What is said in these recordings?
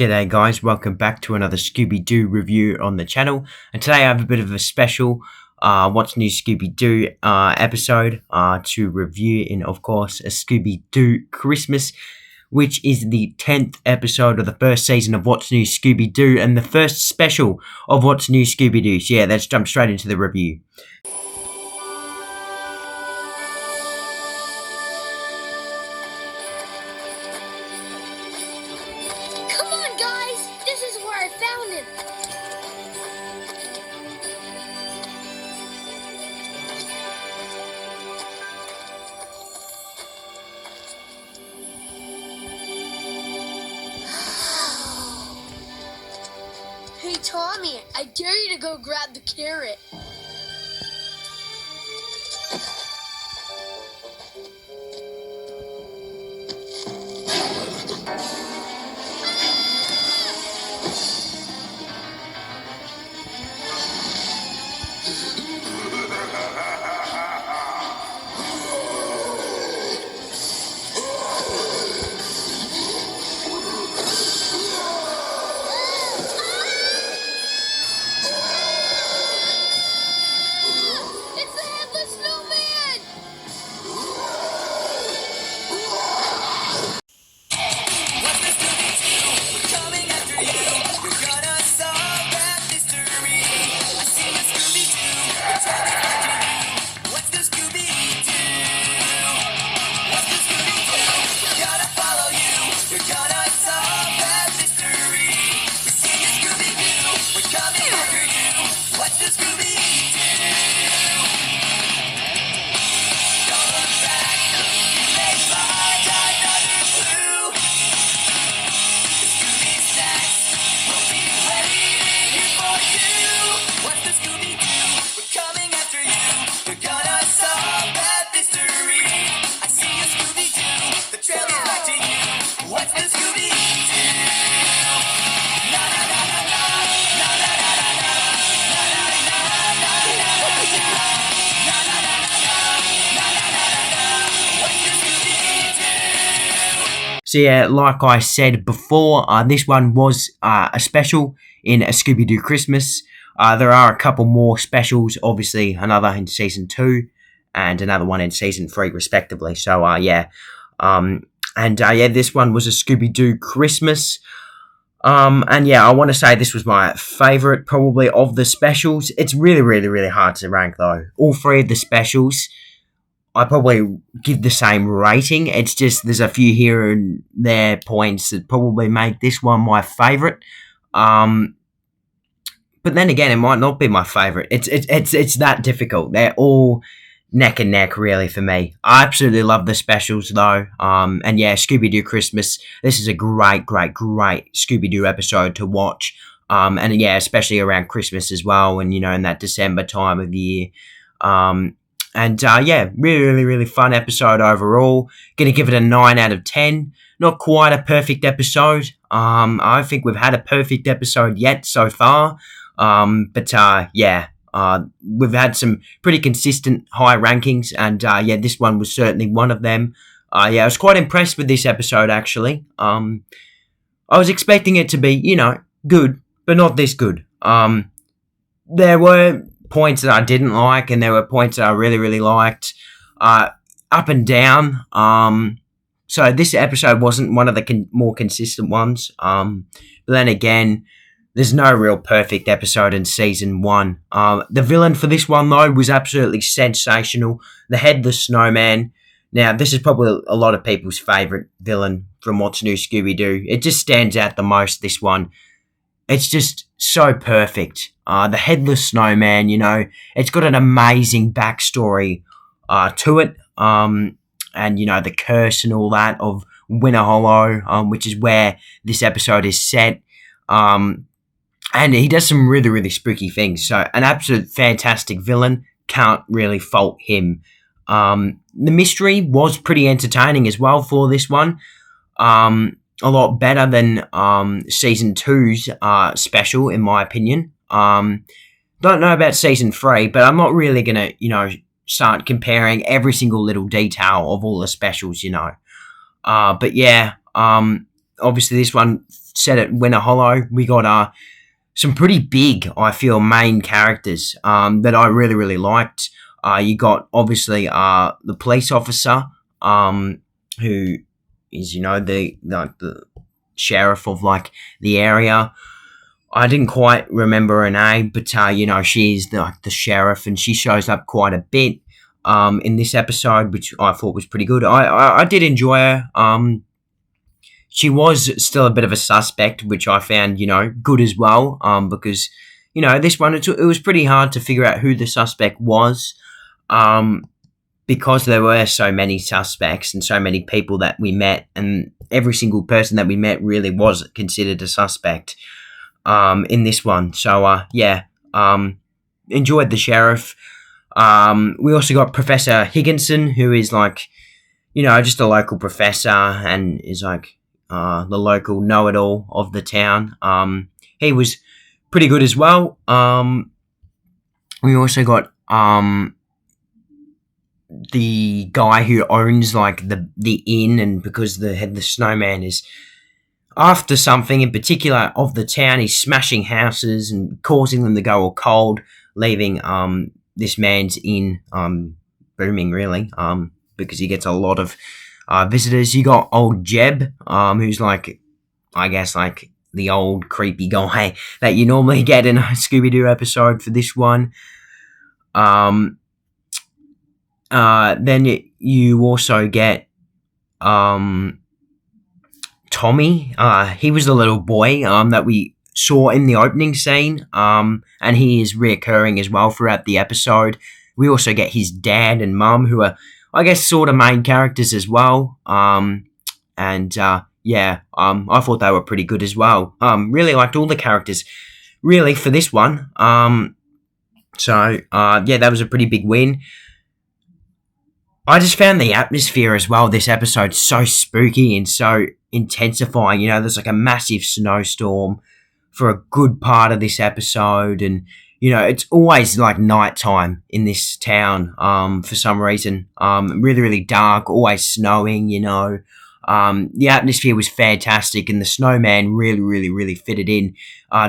G'day guys, welcome back to another Scooby-Doo review on the channel, and today I have a bit of a special What's New Scooby-Doo episode to review in, of course, a Scooby-Doo Christmas, which is the 10th episode of the first season of What's New Scooby-Doo and the first special of What's New Scooby-Doo. So yeah, let's jump straight into the review. Hey Tommy, I dare you to go grab the carrot. It's the Headless Snowman! What's the Scooby do? We're coming after you. We're gonna solve that mystery. I see the Scooby do. We're trying to find you. What's the Scooby do? What's the Scooby do? We're gonna follow you. We're gonna solve that mystery. We see you, Scooby Doo. We're coming after you. What's the Scooby do? Don't look back. You may find another clue. The Scooby snacks will be waiting here for you. What's the Scooby do? We're coming after you. We're gonna solve that mystery. I see a Scooby Doo. The trail is back to you. What's the Scooby do? Na na na na na. Na na na na na. Na na na na na. Na na na na na. Na na na na na. What's the Scooby do? So yeah, like I said before, this one was a special in a Scooby-Doo Christmas. There are a couple more specials, obviously another in Season 2 and another one in Season 3 respectively. So this one was a Scooby-Doo Christmas. And yeah, I want to say this was my favourite probably of the specials. It's really hard to rank though. All three of the specials, I probably give the same rating. It's just there's a few here and there points that probably make this one my favourite. But then again, it might not be my favourite. It's that difficult. They're all neck and neck really for me. I absolutely love the specials though. And yeah, Scooby-Doo Christmas. This is a great Scooby-Doo episode to watch. And yeah, especially around Christmas as well, and you know, in that December time of the year. Really fun episode overall. Gonna give it a 9 out of 10. Not quite a perfect episode. I don't think we've had a perfect episode yet so far. We've had some pretty consistent high rankings, and this one was certainly one of them. I was quite impressed with this episode actually. I was expecting it to be, you know, good, but not this good. There were points that I didn't like, and there were points that I really liked. Up and down. So this episode wasn't one of the more consistent ones. But then again, there's no real perfect episode in Season 1. The villain for this one, though, was absolutely sensational. The Headless Snowman. Now, this is probably a lot of people's favourite villain from What's New Scooby-Doo. It just stands out the most, this one. It's just so perfect. The Headless Snowman, you know, it's got an amazing backstory to it. And, you know, the curse and all that of Winter Hallow, which is where this episode is set. And he does some really spooky things. So, an absolute fantastic villain. Can't really fault him. The mystery was pretty entertaining as well for this one. A lot better than Season 2's special, in my opinion. Don't know about Season 3, but I'm not really going to, you know, start comparing every single little detail of all the specials, you know. But yeah, obviously this one set at Winter Hollow. We got some pretty big, I feel, main characters that I really, really liked. You got obviously the police officer, who is, you know, the sheriff of like the area. I didn't quite remember her name, but you know, she's the sheriff, and she shows up quite a bit in this episode, which I thought was pretty good. I did enjoy her. She was still a bit of a suspect, which I found, you know, good as well, because, you know, this one, it was pretty hard to figure out who the suspect was, because there were so many suspects and so many people that we met, and every single person that we met really was considered a suspect in this one. So, yeah, enjoyed the sheriff. We also got Professor Higginson, who is like, you know, just a local professor and is like the local know-it-all of the town. He was pretty good as well. We also got the guy who owns like the inn, and because the Headless Snowman is after something in particular of the town, he's smashing houses and causing them to go all cold, leaving this man's inn booming really, because he gets a lot of visitors. You got old Jeb, who's like, I guess, like the old creepy guy that you normally get in a Scooby-Doo episode for this one. Then you also get Tommy. He was the little boy that we saw in the opening scene, and he is reoccurring as well throughout the episode. We also get his dad and mum, who are, I guess, sort of main characters as well. Yeah, I thought they were pretty good as well. Really liked all the characters, really, for this one. Yeah, that was a pretty big win. I just found the atmosphere as well, this episode, so spooky and so intensifying. You know, there's like a massive snowstorm for a good part of this episode, and you know, it's always like nighttime in this town for some reason. Really, really dark, always snowing, you know. The atmosphere was fantastic, and the snowman really, really, really fitted in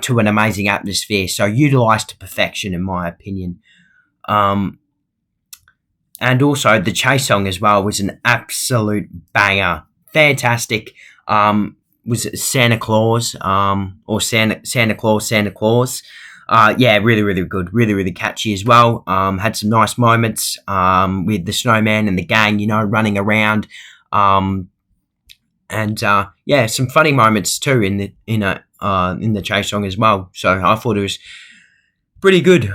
to an amazing atmosphere. So utilised to perfection, in my opinion. And also the chase song as well was an absolute banger. Fantastic. Was it Santa Claus? Or Santa Claus, Santa Claus? Yeah, really, really good. Really, really catchy as well. Had some nice moments with the snowman and the gang, you know, running around. Yeah, some funny moments too in the chase song as well. So I thought it was pretty good.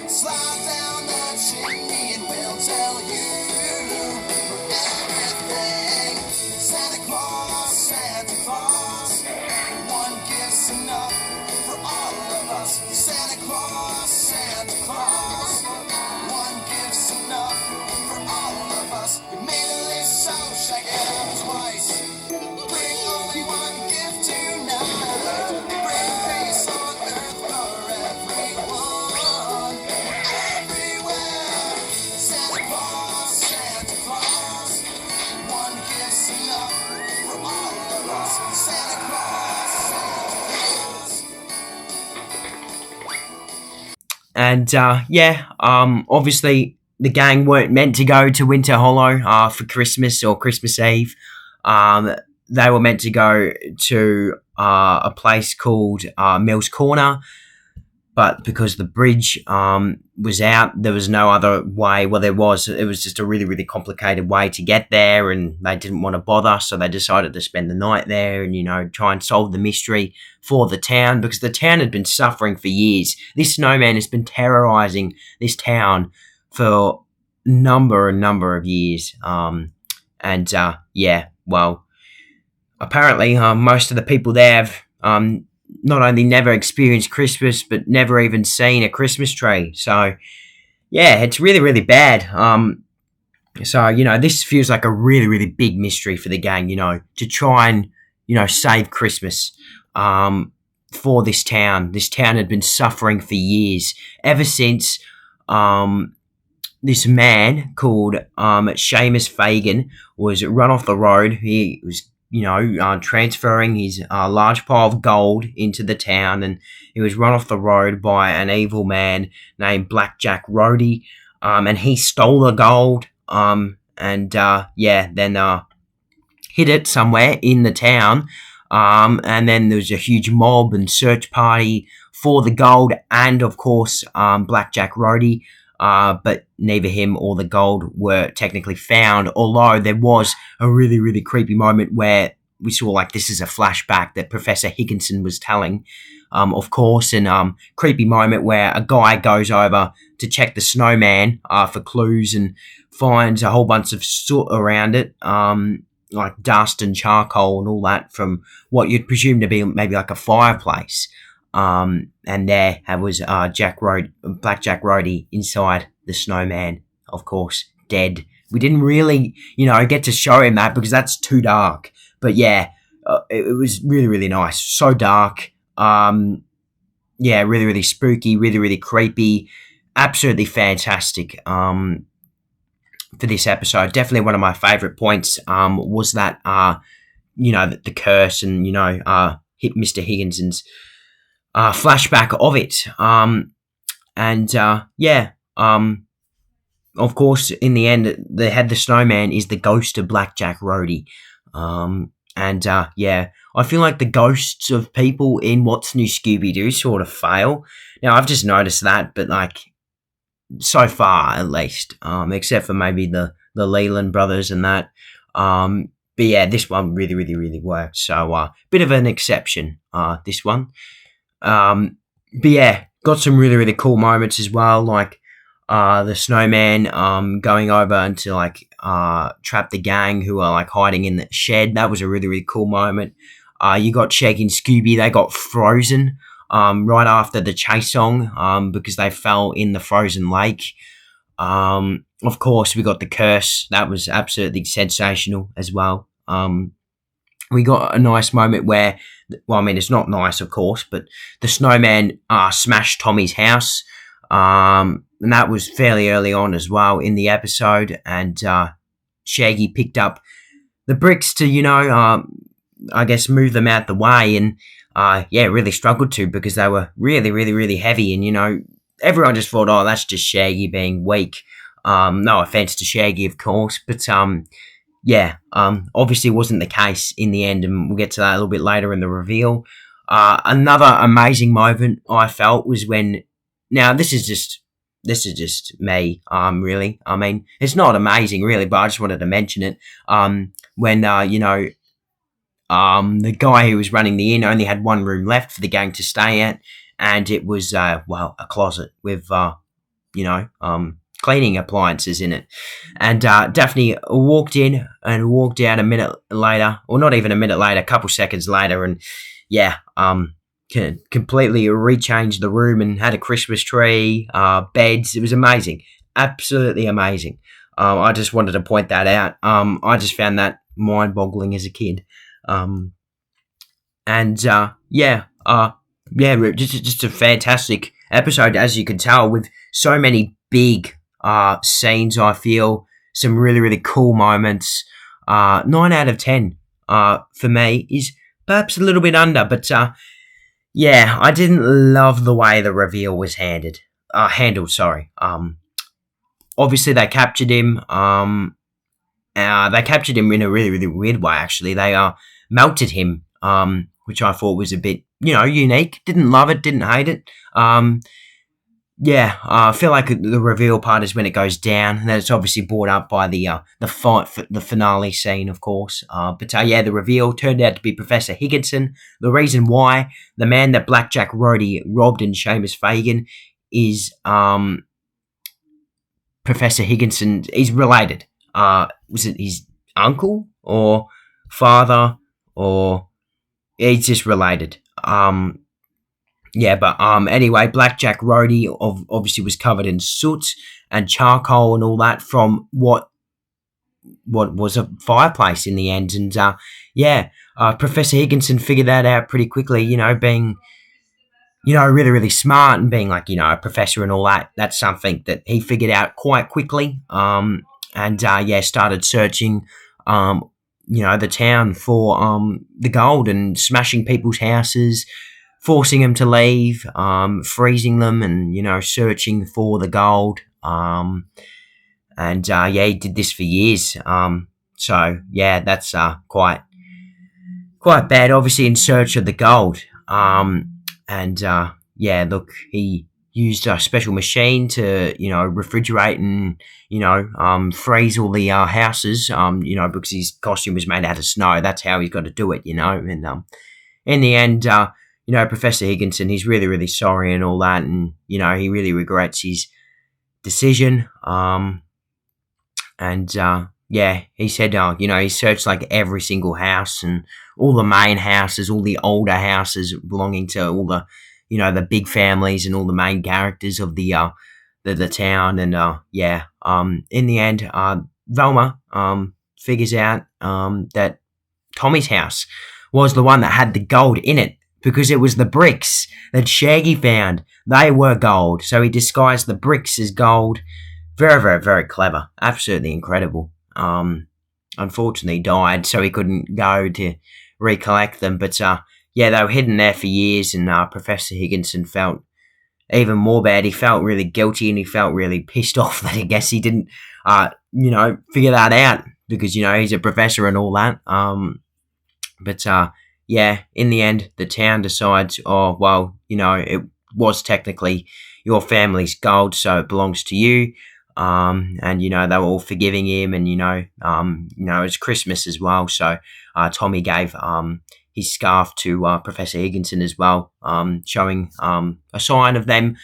Slide down the chimney and we'll tell you everything. Santa Claus, Santa Claus, one gift's enough for all of us. Santa Claus, Santa Claus, one gift's enough for all of us. We made a list, so check it out twice. Bring only one gift tonight. Bring peace on earth for everyone. Everywhere. Santa Claus, Santa Claus, one gift's enough for all of us. Santa Claus, Santa Claus. And yeah, obviously the gang weren't meant to go to Winter Hollow for Christmas or Christmas Eve. They were meant to go to a place called Mill's Corner, but because the bridge was out, there was no other way. Well, there was. It was just a really, really complicated way to get there, and they didn't want to bother, so they decided to spend the night there and, you know, try and solve the mystery for the town, because the town had been suffering for years. This snowman has been terrorising this town for a number of years. Yeah, well, apparently most of the people there have not only never experienced Christmas, but never even seen a Christmas tree. So yeah, it's really, really bad. So, this feels like a really, really big mystery for the gang, to try and, save Christmas for this town. This town had been suffering for years, ever since this man called Seamus Fagan was run off the road. He was, transferring his large pile of gold into the town, and he was run off the road by an evil man named Blackjack Rhodey, and he stole the gold. Then hid it somewhere in the town. And then there was a huge mob and search party for the gold and, of course, Blackjack Rhodey. But neither him or the gold were technically found, although there was a really, really creepy moment where we saw, this is a flashback that Professor Higginson was telling, of course, and creepy moment where a guy goes over to check the snowman for clues and finds a whole bunch of soot around it, like dust and charcoal and all that from what you'd presume to be maybe like a fireplace. And there was Blackjack Rhodey inside the snowman, of course, dead. We didn't really, get to show him that because that's too dark. But yeah, it was really, really nice. So dark. Really, really spooky, really, really creepy. Absolutely fantastic. For this episode, definitely one of my favourite points was that, the curse and, hit Mr. Higginson's flashback of it. Of course, in the end, the Headless Snowman is the ghost of Blackjack Rhodey. I feel like the ghosts of people in What's New Scooby-Doo sort of fail. Now, I've just noticed that, but so far at least, except for maybe the Leland brothers and that. But yeah, this one really, really, really worked. So, bit of an exception, this one. But yeah, got some really, really cool moments as well, like the snowman going over and to trap the gang who are hiding in the shed. That was a really, really cool moment. You got Shaggy and Scooby, they got frozen right after the chase song because they fell in the frozen lake. Of course, we got the curse. That was absolutely sensational as well. We got a nice moment where, it's not nice, of course, but the snowman smashed Tommy's house. And that was fairly early on as well in the episode. And Shaggy picked up the bricks to, move them out the way. And, really struggled to because they were really, really, really heavy. And, everyone just thought, that's just Shaggy being weak. No offense to Shaggy, of course. But, obviously wasn't the case in the end. And we'll get to that a little bit later in the reveal. Another amazing moment I felt was when, now this is just me, really. It's not amazing really, but I just wanted to mention it. When, the guy who was running the inn only had one room left for the gang to stay at, and it was, a closet with, cleaning appliances in it. And Daphne walked in and walked out a minute later, or not even a minute later, a couple seconds later, and completely rechanged the room and had a Christmas tree, beds. It was amazing, absolutely amazing. I just wanted to point that out. I just found that mind-boggling as a kid. Just a fantastic episode, as you can tell, with so many big scenes. I feel some really, really cool moments. 9 out of 10 for me is perhaps a little bit under, but I didn't love the way the reveal was handled. Obviously they captured him. They captured him in a really, really weird way. Actually, they melted him, which I thought was a bit, unique. Didn't love it, didn't hate it. I feel like the reveal part is when it goes down, and then it's obviously brought up by the fight, the finale scene, of course. The reveal turned out to be Professor Higginson. The reason why the man that Blackjack Rhodey robbed in Seamus Fagan is Professor Higginson is related. Was it his uncle or father or it's just related. Anyway, Blackjack Rhodey obviously was covered in soot and charcoal and all that from what was a fireplace in the end. And Professor Higginson figured that out pretty quickly, being, really, really smart and being like, a professor and all that. That's something that he figured out quite quickly. Started searching, the town for the gold and smashing people's houses, forcing them to leave, freezing them, and searching for the gold. He did this for years. That's quite bad. Obviously, in search of the gold. He used a special machine to refrigerate and freeze all the houses. Because his costume was made out of snow. That's how he got to do it. And in the end, Professor Higginson, he's really, really sorry and all that, and he really regrets his decision. He said, he searched like every single house and all the main houses, all the older houses belonging to all the, the big families and all the main characters of the town. And in the end, Velma figures out that Tommy's house was the one that had the gold in it, because it was the bricks that Shaggy found. They were gold, so he disguised the bricks as gold. Very, very, very clever. Absolutely incredible. Unfortunately died, so he couldn't go to recollect them. But they were hidden there for years, and Professor Higginson felt even more bad. He felt really guilty, and he felt really pissed off that I guess he didn't, figure that out, because he's a professor and all that. In the end, the town decides, it was technically your family's gold, so it belongs to you. They were all forgiving him, and it's Christmas as well, so Tommy gave his scarf to Professor Higginson as well, showing a sign of them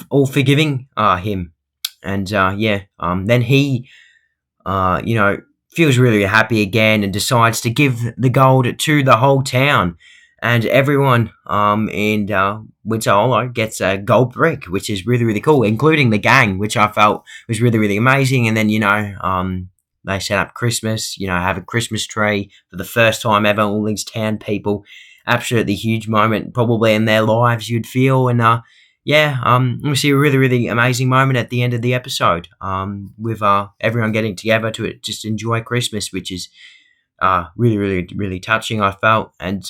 all forgiving him. And then he feels really happy again and decides to give the gold to the whole town. And everyone in Winter Hallow gets a gold brick, which is really, really cool, including the gang, which I felt was really, really amazing. And then, they set up Christmas, have a Christmas tree for the first time ever. All these town people, absolutely huge moment probably in their lives, you'd feel. And, we see a really, really amazing moment at the end of the episode with everyone getting together to just enjoy Christmas, which is really, really, really touching, I felt. And,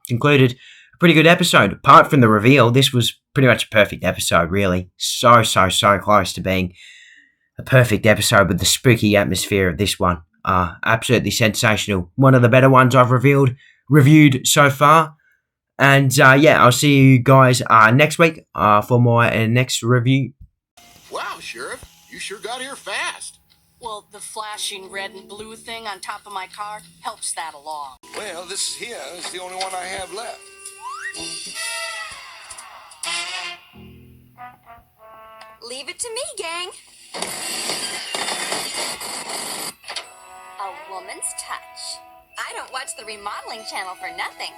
concluded a pretty good episode. Apart from the reveal, this was pretty much a perfect episode, really. So close to being a perfect episode with the spooky atmosphere of this one. Absolutely sensational. One of the better ones I've reviewed so far. And, I'll see you guys next week for my next review. Wow, Sheriff, you sure got here fast. Well, the flashing red and blue thing on top of my car helps that along. Well, this here is the only one I have left. Leave it to me, gang. A woman's touch. I don't watch the remodeling channel for nothing.